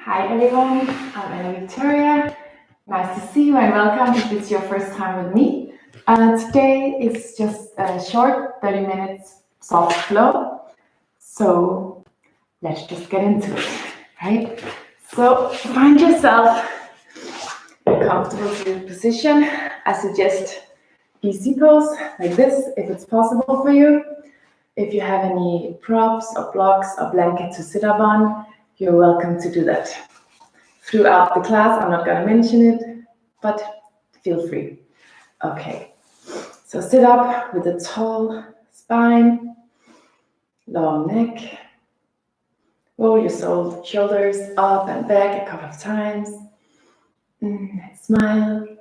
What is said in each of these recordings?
Hi everyone, I'm Anna Victoria. Nice to see you and welcome if it's your first time with me. Today is just a short 30 minutes soft flow. So let's just get into it, right? So find yourself a comfortable seated position. I suggest easy pose like this if it's possible for you. If you have any props or blocks or blanket to sit up on, you're welcome to do that. Throughout the class, I'm not going to mention it, but feel free. Okay, so sit up with a tall spine, long neck. Roll your shoulders up and back a couple of times. Smile.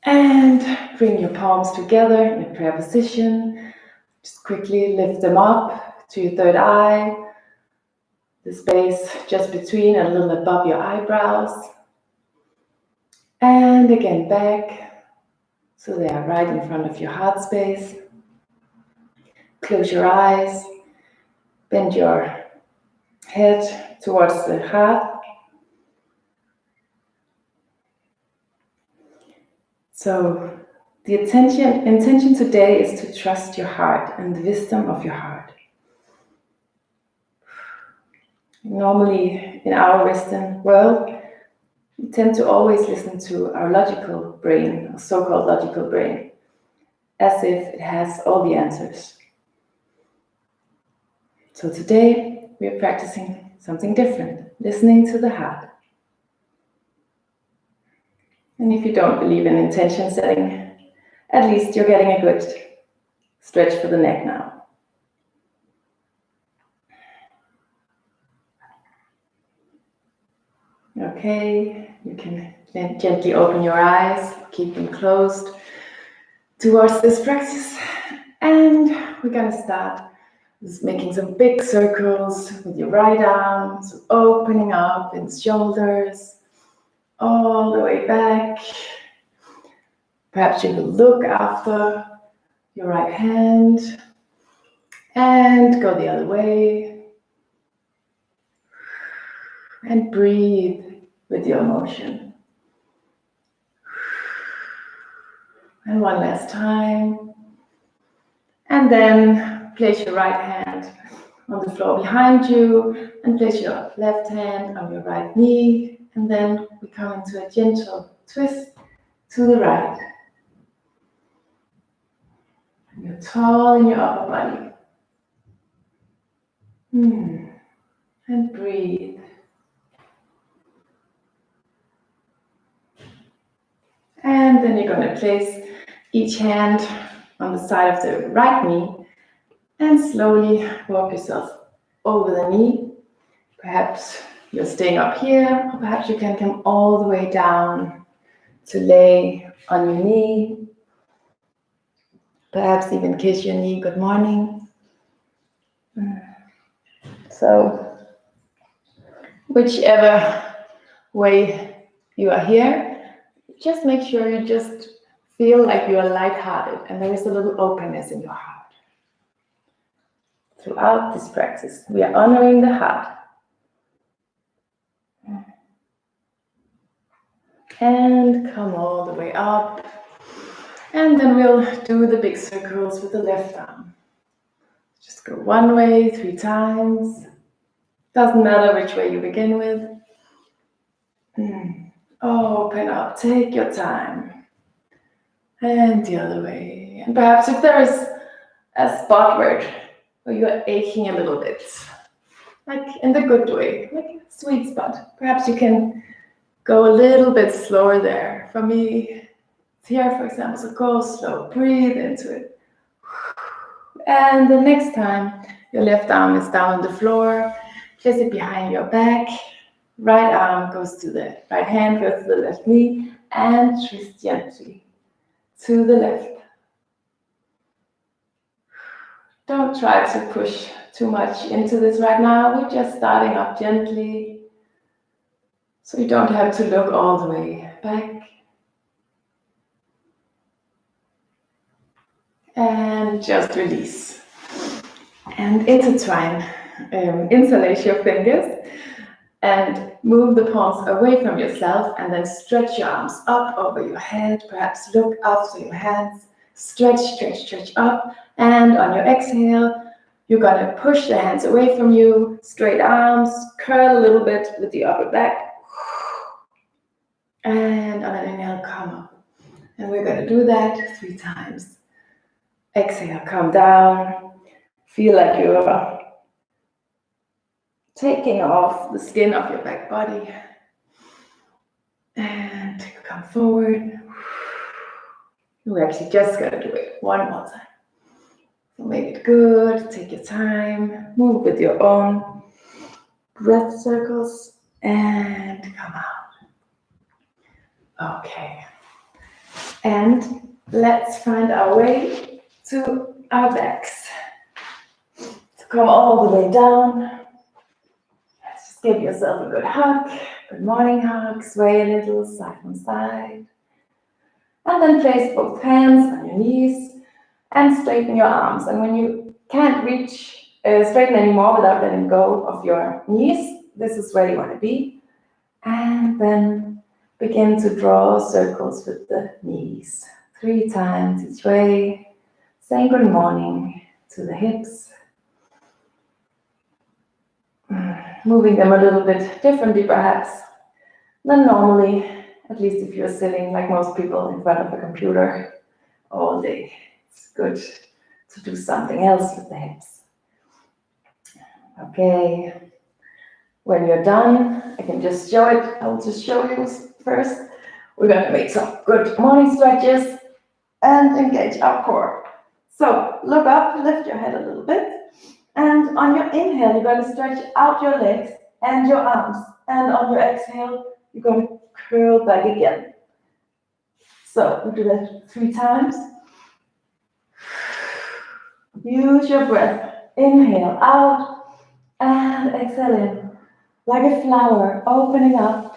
And bring your palms together in a prayer position. Just quickly lift them up to your third eye. The space just between and a little above your eyebrows. And again back, so they are right in front of your heart space. Close your eyes, bend your head towards the heart. So the intention today is to trust your heart and the wisdom of your heart. Normally in our Western world, we tend to always listen to our logical brain, or so-called logical brain, as if it has all the answers. So today we are practicing something different, listening to the heart. And if you don't believe in intention setting, at least you're getting a good stretch for the neck now. Okay, you can gently open your eyes, keep them closed towards this practice. And we're going to start with making some big circles with your right arm, so opening up in the shoulders, all the way back. Perhaps you will look after your right hand and go the other way. And breathe with your motion. And one last time. And then place your right hand on the floor behind you and place your left hand on your right knee. And then we come into a gentle twist to the right. And you're tall in your upper body. And breathe. And then you're going to place each hand on the side of the right knee and slowly walk yourself over the knee. Perhaps you're staying up here, or perhaps you can come all the way down to lay on your knee. Perhaps even kiss your knee good morning. So, whichever way you are here, just make sure you just feel like you are lighthearted and there is a little openness in your heart. Throughout this practice, we are honoring the heart. And come all the way up. And then we'll do the big circles with the left arm. Just go one way 3 times. Doesn't matter which way you begin with. Open up, take your time. And the other way. And perhaps if there is a spot where you're aching a little bit, like in the good way, like a sweet spot, perhaps you can go a little bit slower there. For me, it's here, for example, so go slow, breathe into it. And the next time your left arm is down on the floor, place it behind your back. Right arm goes to the right hand, goes to the left knee, and twist gently to the left. Don't try to push too much into this right now. We're just starting up gently, so you don't have to look all the way back. And just release. And intertwine Interlace your fingers and move the palms away from yourself, and then stretch your arms up over your head. Perhaps look up to your hands. Stretch, stretch, stretch up. And on your exhale, you're gonna push the hands away from you. Straight arms, curl a little bit with the upper back. And on an inhale, come up. And we're gonna do that 3 times. Exhale, come down. Feel like you're taking off the skin of your back body. And come forward. We're actually just gonna do it one more time. So make it good, take your time, move with your own breath circles, and come out. Okay. And let's find our way to our backs. So come all the way down. Just give yourself a good hug. Good morning hug. Sway a little side from side. And then place both hands on your knees and straighten your arms. And when you can't reach straighten anymore without letting go of your knees, this is where you want to be. And then begin to draw circles with the knees. 3 times each way. Saying good morning to the hips. Moving them a little bit differently perhaps than normally, at least if you're sitting like most people in front of a computer all day. It's good to do something else with the hips. Okay, when you're done, I can just show it. I'll just show you first. We're going to make some good morning stretches and engage our core. So look up, lift your head a little bit. And on your inhale, you're going to stretch out your legs and your arms. And on your exhale, you're going to curl back again. So we do that 3 times. Use your breath. Inhale out and exhale in. Like a flower opening up.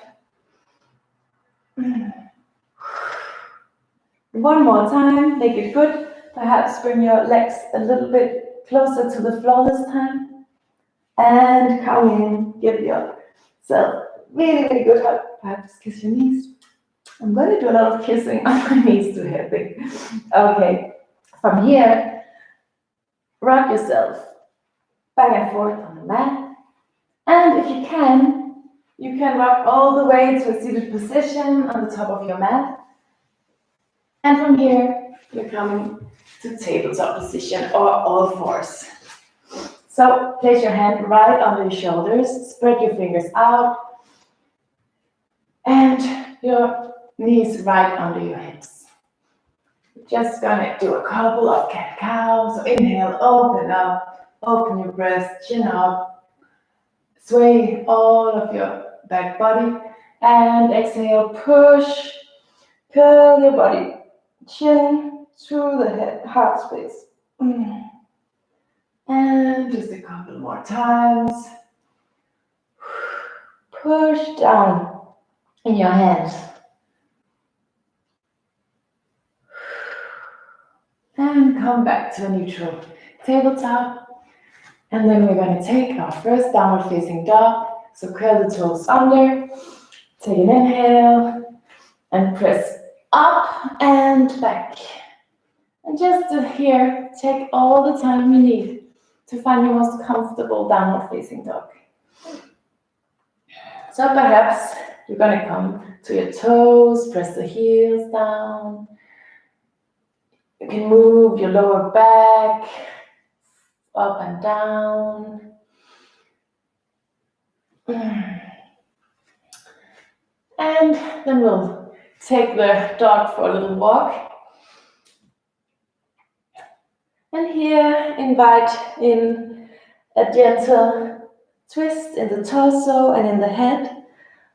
One more time, make it good. Perhaps bring your legs a little bit closer to the floor this time. And come in, give yourself really, really good hug. Perhaps kiss your knees. I'm going to do a lot of kissing on my knees too, I think. Okay, from here, rock yourself back and forth on the mat. And if you can rock all the way to a seated position on the top of your mat. And from here, you're coming to tabletop position or all fours. So place your hand right under your shoulders, spread your fingers out, and your knees right under your hips. Just gonna do a couple of cat-cow. So inhale, open up, open your breast, chin up, sway all of your back body, and exhale, push, curl your body, chin through the head, heart space. And just a couple more times. Push down in your hands. And come back to a neutral tabletop. And then we're going to take our first downward facing dog. So curl the toes under. Take an inhale. And press up and back. And just to here, take all the time you need to find your most comfortable downward facing dog. So perhaps you're going to come to your toes, press the heels down. You can move your lower back up and down. And then we'll take the dog for a little walk. And here, invite in a gentle twist in the torso and in the head,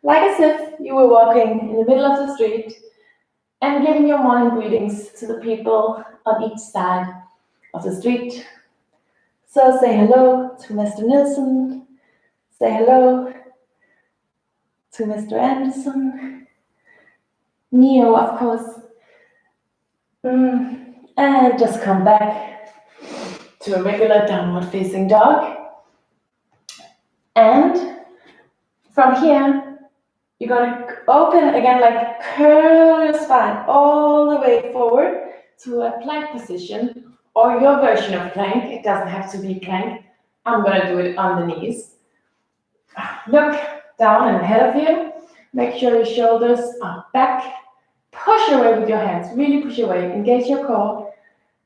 like as if you were walking in the middle of the street and giving your morning greetings to the people on each side of the street. So say hello to Mr. Nilsson, say hello to Mr. Anderson, Neo, of course, and just come back to a regular downward facing dog. And from here, you're gonna open again, like curl your spine all the way forward to a plank position, or your version of plank. It doesn't have to be plank. I'm gonna do it on the knees. Look down and ahead of you. Make sure your shoulders are back. Push away with your hands, really push away, engage your core.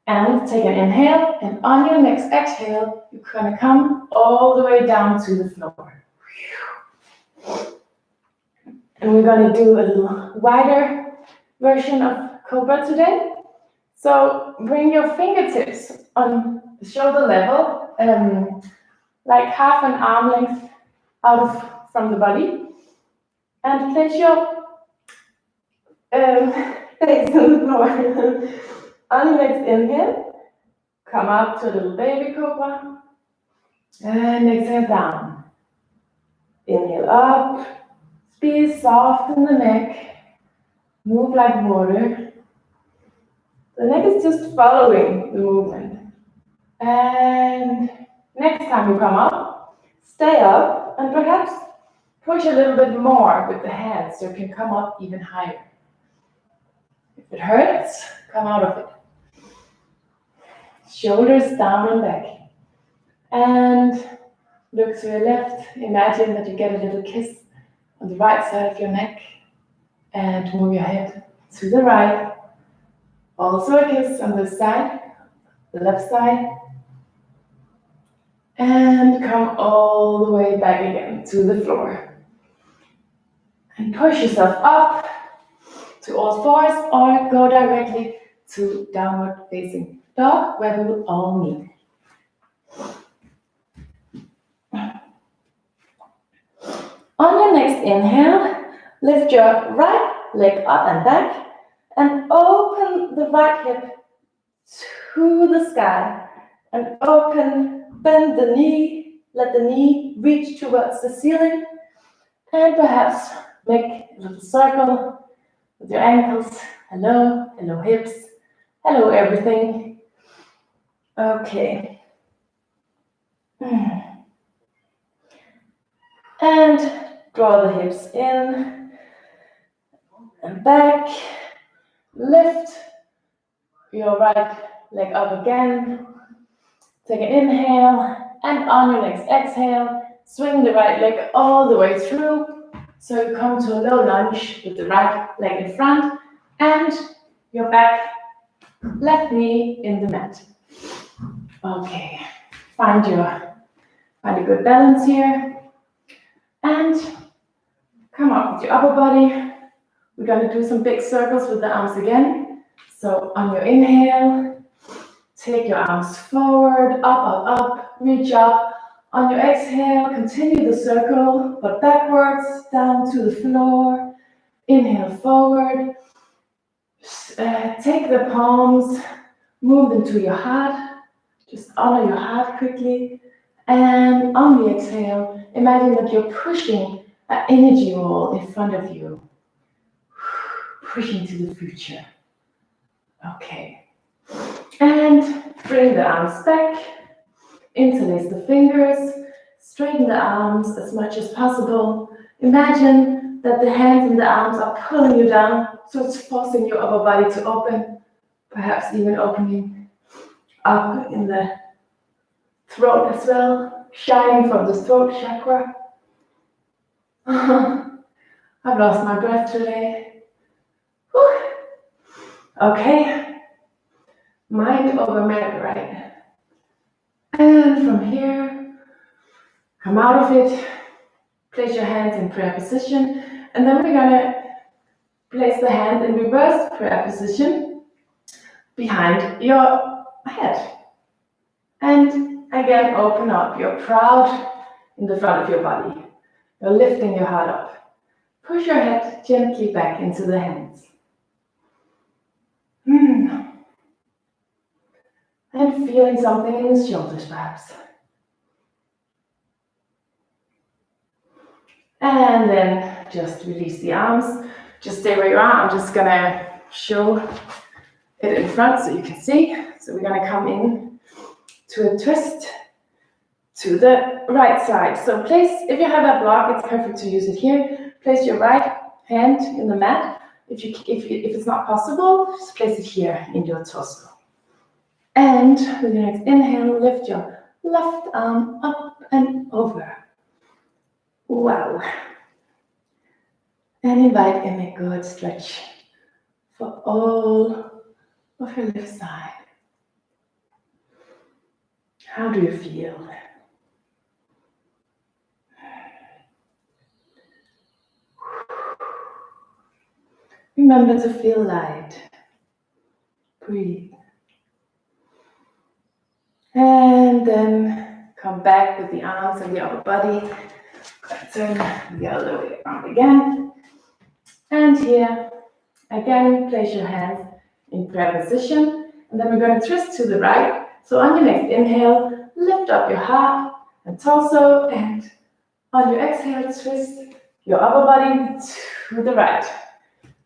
And take an inhale, and on your next exhale, you're gonna come all the way down to the floor. And we're gonna do a little wider version of Cobra today. So bring your fingertips on the shoulder level, like half an arm length from the body. And place your face on the floor. On the next inhale, come up to a little baby cobra. And exhale down. Inhale up. Be soft in the neck. Move like water. The neck is just following the movement. And next time you come up, stay up and perhaps push a little bit more with the hands so you can come up even higher. If it hurts, come out of it. Shoulders down and back. And look to your left. Imagine that you get a little kiss on the right side of your neck. And move your head to the right. Also a kiss on this side, the left side. And come all the way back again to the floor. And push yourself up to all fours or go directly to downward facing dog, where we will all meet. On your next inhale, lift your right leg up and back and open the right hip to the sky and bend the knee, let the knee reach towards the ceiling and perhaps make a little circle with your ankles. Hello, hello hips, hello everything. Okay. And draw the hips in and back. Lift your right leg up again. Take an inhale, and on your next exhale, swing the right leg all the way through. So you come to a low lunge with the right leg in front and your back left knee in the mat. Okay, find a good balance here. And come up with your upper body. We're going to do some big circles with the arms again. So on your inhale, take your arms forward, up, reach up. On your exhale, continue the circle, but backwards, down to the floor. Inhale forward. Take the palms, move them to your heart. Just honor your heart quickly. And on the exhale, imagine that you're pushing an energy wall in front of you. Pushing to the future. Okay. And bring the arms back. Interlace the fingers. Straighten the arms as much as possible. Imagine that the hands and the arms are pulling you down, so it's forcing your upper body to open. Perhaps even opening up in the throat as well, shining from the throat chakra. I've lost my breath today. Whew. Okay, mind over matter, right? And from here, come out of it, place your hands in prayer position, and then we're gonna place the hands in reverse prayer position behind your head. And again, open up. You're proud in the front of your body. You're lifting your heart up. Push your head gently back into the hands. And feeling something in the shoulders, perhaps. And then just release the arms. Just stay where you are. I'm just gonna show it in front so you can see. So we're gonna come in to a twist to the right side. So place, if you have a block, it's perfect to use it here. Place your right hand in the mat. If it's not possible, just place it here in your torso. And with your next inhale, lift your left arm up and over. Wow. And invite in a good stretch for all of your left side. How do you feel? Remember to feel light. Breathe. And then come back with the arms and the upper body. Turn the other way around again. And here, again, place your hands in prayer position. And then we're going to twist to the right. So on your next inhale, lift up your heart and torso. And on your exhale, twist your upper body to the right.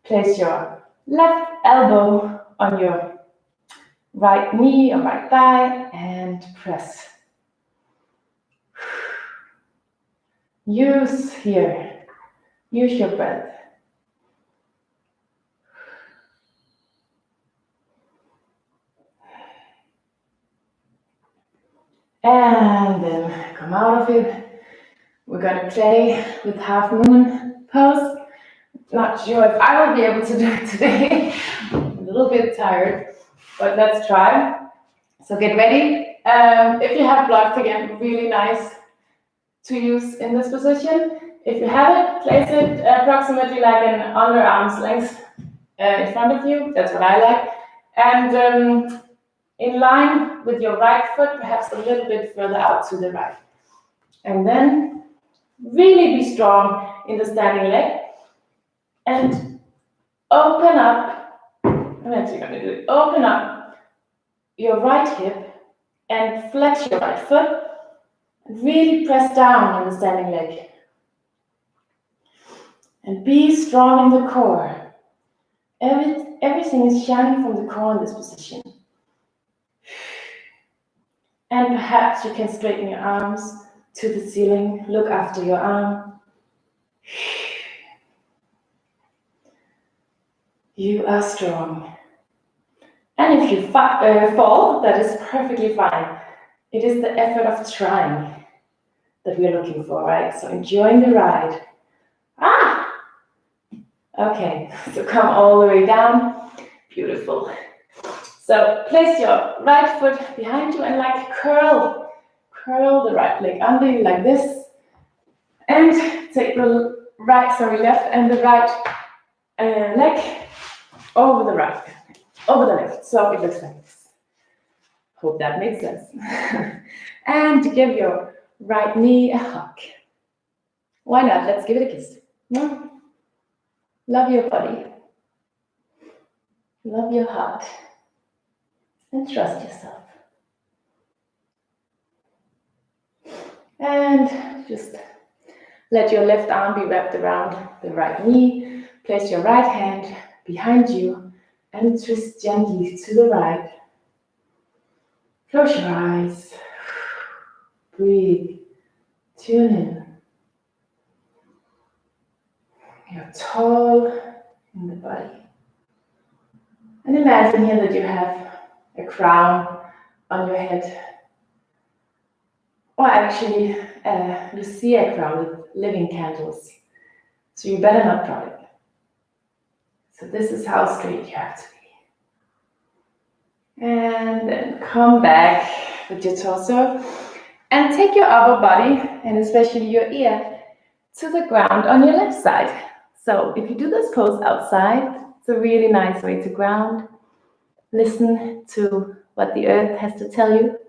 Place your left elbow on your right knee or right thigh and press. Use your breath. And then come out of it. We're going to play with half moon pose. Not sure if I will be able to do it today. I'm a little bit tired, but let's try. So get ready. If you have blocks, again, really nice to use in this position. If you have it, place it approximately like an underarm's length in front of you. That's what I like. And in line with your right foot, perhaps a little bit further out to the right. And then really be strong in the standing leg. And open up, I'm actually going to do it. Open up your right hip and flex your right foot. And really press down on the standing leg. And be strong in the core. Everything is shining from the core in this position. And perhaps you can straighten your arms to the ceiling. Look after your arm. You are strong. And if you fall, that is perfectly fine. It is the effort of trying that we're looking for, right? So enjoying the ride. Okay, so come all the way down. Beautiful. So place your right foot behind you and like curl the right leg under you like this. And take the left and the right leg over the left. So it looks like this. Hope that makes sense. And give your right knee a hug. Why not? Let's give it a kiss. Love your body. Love your heart. And trust yourself. And just let your left arm be wrapped around the right knee. Place your right hand behind you and twist gently to the right. Close your eyes. Breathe. Tune in. You're tall in the body. And imagine here that you have a crown on your head. Or actually, you see a crown with living candles. So you better not drop it. So this is how straight you have to be. And then come back with your torso. And take your upper body, and especially your ear, to the ground on your left side. So if you do this pose outside, it's a really nice way to ground. Listen to what the earth has to tell you.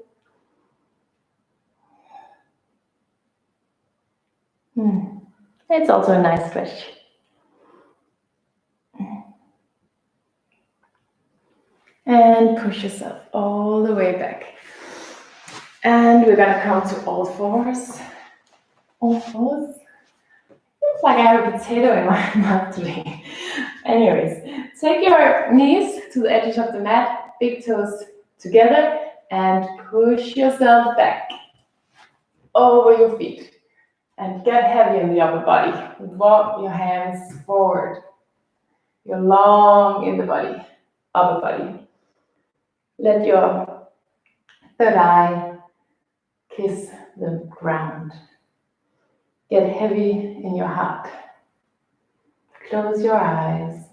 It's also a nice stretch. And push yourself all the way back. And we're going to come to all fours. All fours. Looks like I have a potato in my mouth today. Anyways, take your knees to the edges of the mat, big toes together, and push yourself back. over your feet. And get heavy in the upper body. Walk your hands forward. You're long in the body, upper body. Let your third eye kiss the ground. Get heavy in your heart. Close your eyes.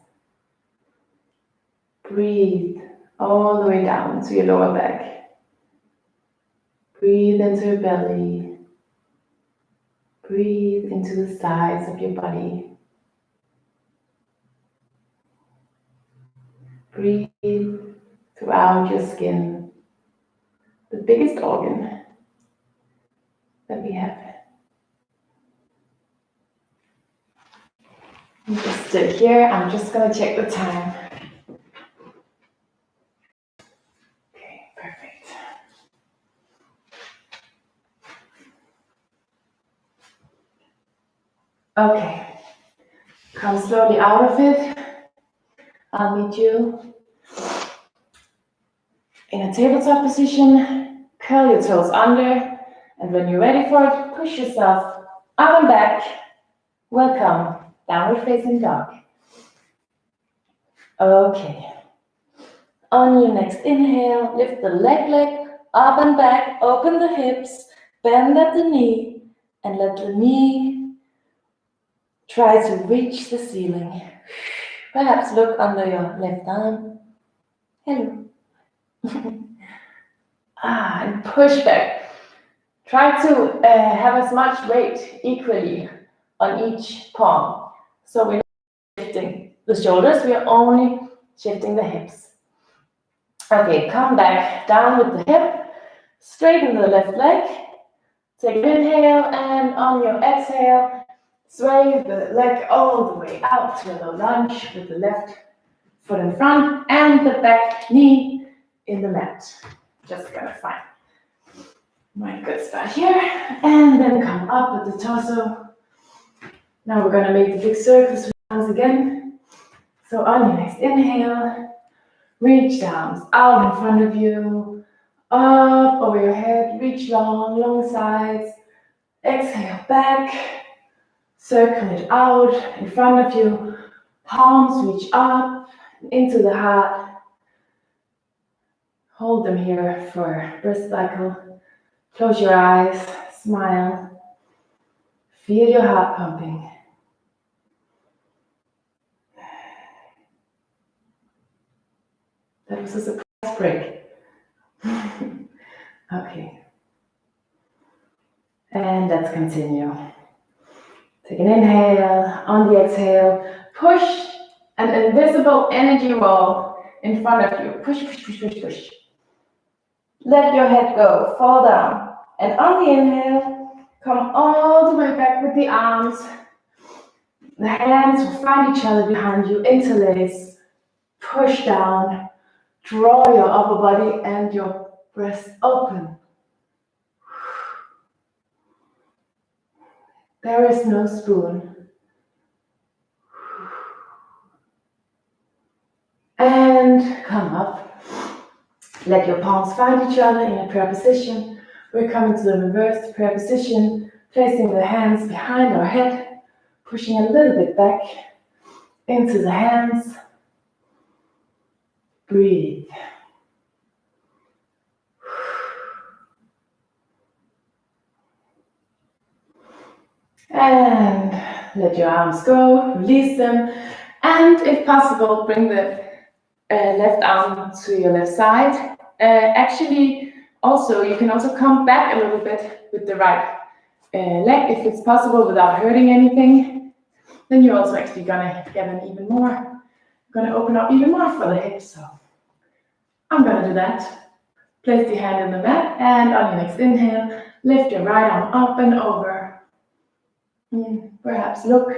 Breathe all the way down to your lower back. Breathe into your belly. Breathe into the sides of your body. Breathe throughout your skin, the biggest organ that we have. You just sit here. I'm just going to check the time. Okay, perfect. Okay, come slowly out of it. I'll meet you in a tabletop position. Curl your toes under, and when you're ready for it, push yourself up and back. Welcome, downward facing dog. Okay. On your next inhale, lift the leg up and back, open the hips, bend at the knee, and let the knee try to reach the ceiling. Perhaps look under your left arm. Hello. And push back. Try to have as much weight equally on each palm. So we're not shifting the shoulders, we are only shifting the hips. Okay, come back down with the hip. Straighten the left leg. Take an inhale, and on your exhale, sway the leg all the way out to a low lunge with the left foot in front and the back knee in the mat. Just gonna find my good spot here, and then come up with the torso. Now we're gonna make the big circles with arms again. So on your next inhale, reach the arms out in front of you, up over your head, reach long, long sides. Exhale back, circle it out in front of you, palms reach up into the heart. Hold them here for breath cycle. Close your eyes, smile. Feel your heart pumping. That was a surprise break. Okay. And let's continue. Take an inhale. On the exhale, push an invisible energy wall in front of you. Push, push, push, push, push. Let your head go, fall down. And on the inhale, come all the way back with the arms. The hands will find each other behind you, interlace. Push down. Draw your upper body and your breast open. There is no spoon. And come up. Let your palms find each other in a prayer position. We're coming to the reversed prayer position, placing the hands behind our head, pushing a little bit back into the hands. Breathe. And let your arms go, release them. And if possible, bring the left arm to your left side. Actually, also, you can also come back a little bit with the right leg if it's possible without hurting anything. Then you're also actually gonna get an even more, gonna open up even more for the hips. So I'm gonna do that. Place the hand in the mat, and on your next inhale, lift your right arm up and over. Perhaps look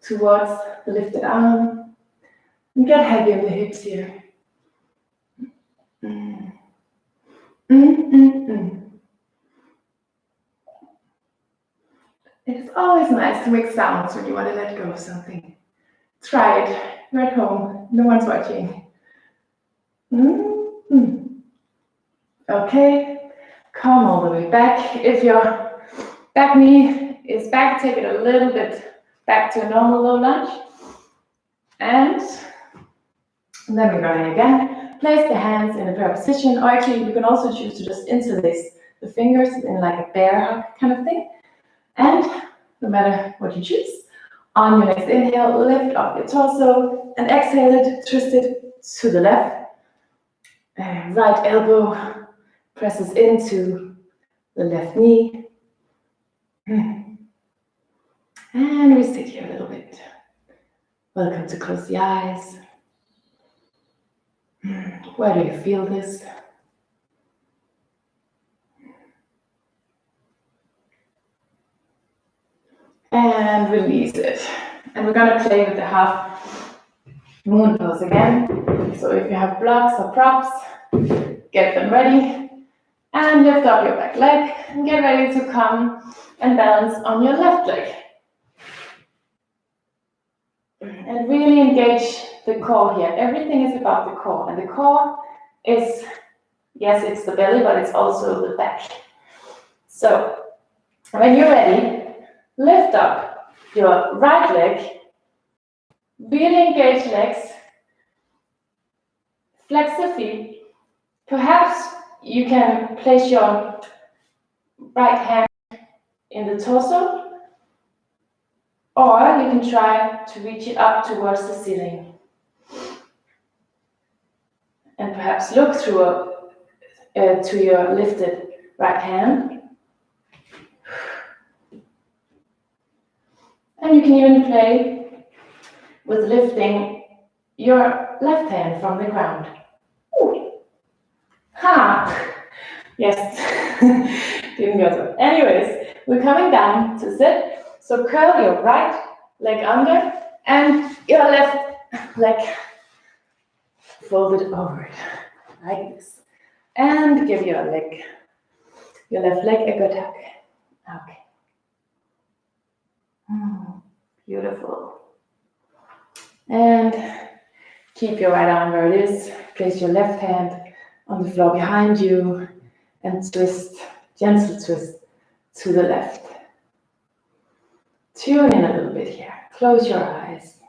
towards the lifted arm. And get heavy in the hips here. It's always nice to make sounds when you want to let go of something. Try it. You're at home. No one's watching. Okay. Come all the way back. If your Back knee is back, take it a little bit back to a normal low lunge. And then we're going again. Place the hands in a prayer position, or actually you can also choose to just interlace the fingers in like a bear hug kind of thing. And no matter what you choose, on your next inhale, lift up your torso and exhale it, twist it to the left. Right elbow presses into the left knee. And we sit here a little bit. Welcome to close the eyes. Where do you feel this? And release it. And we're going to play with the half moon pose again. So if you have blocks or props, get them ready. And lift up your back leg and get ready to come and balance on your left leg. And really engage the core here. Everything is about the core. And the core is, yes, it's the belly, but it's also the back. So when you're ready, lift up your right leg. Really engage legs. Flex the feet. Perhaps you can place your right hand in the torso, or you can try to reach it up towards the ceiling. And perhaps look through to your lifted right hand. And you can even play with lifting your left hand from the ground. Ooh. Ha! Yes, didn't go through. Anyways, we're coming down to sit. So curl your right leg under and your left leg folded over it, like this. And give your left leg a good hug. Okay. Beautiful. And keep your right arm where it is. Place your left hand on the floor behind you and twist, gentle twist to the left. Tune in a little bit here. Close your eyes.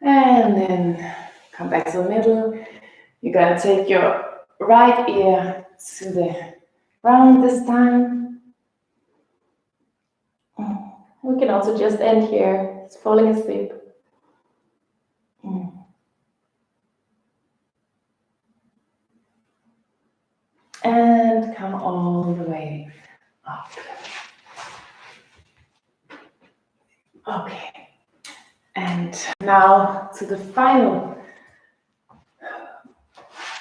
And then come back to the middle. You're going to take your right ear to the ground this time. We can also just end here. It's falling asleep. And come all the way up. Okay. And now to the final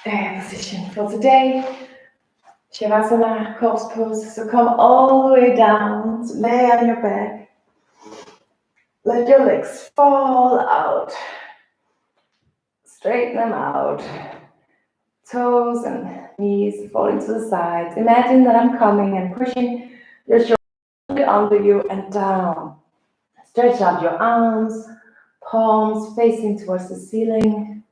position for today. Shavasana, corpse pose. So come all the way down, so lay on your back. Let your legs fall out. Straighten them out. Toes and knees falling to the sides. Imagine that I'm coming and pushing your shoulder under you and down. Stretch out your arms, palms facing towards the ceiling.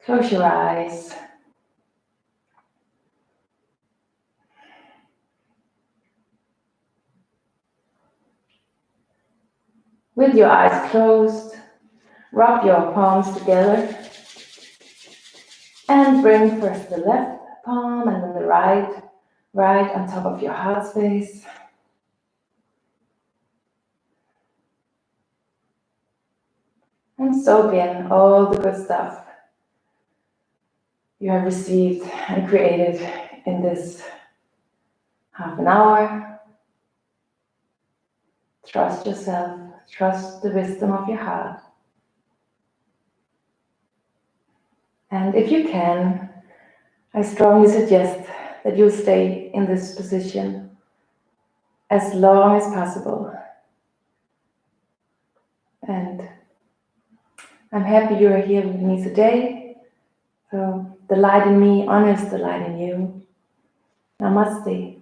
Close your eyes. With your eyes closed, rub your palms together and bring first the left palm and then the right on top of your heart space. And soak in all the good stuff you have received and created in this half an hour. Trust yourself, trust the wisdom of your heart. And if you can, I strongly suggest that you stay in this position as long as possible. And I'm happy you are here with me today. So the light in me honors the light in you. Namaste.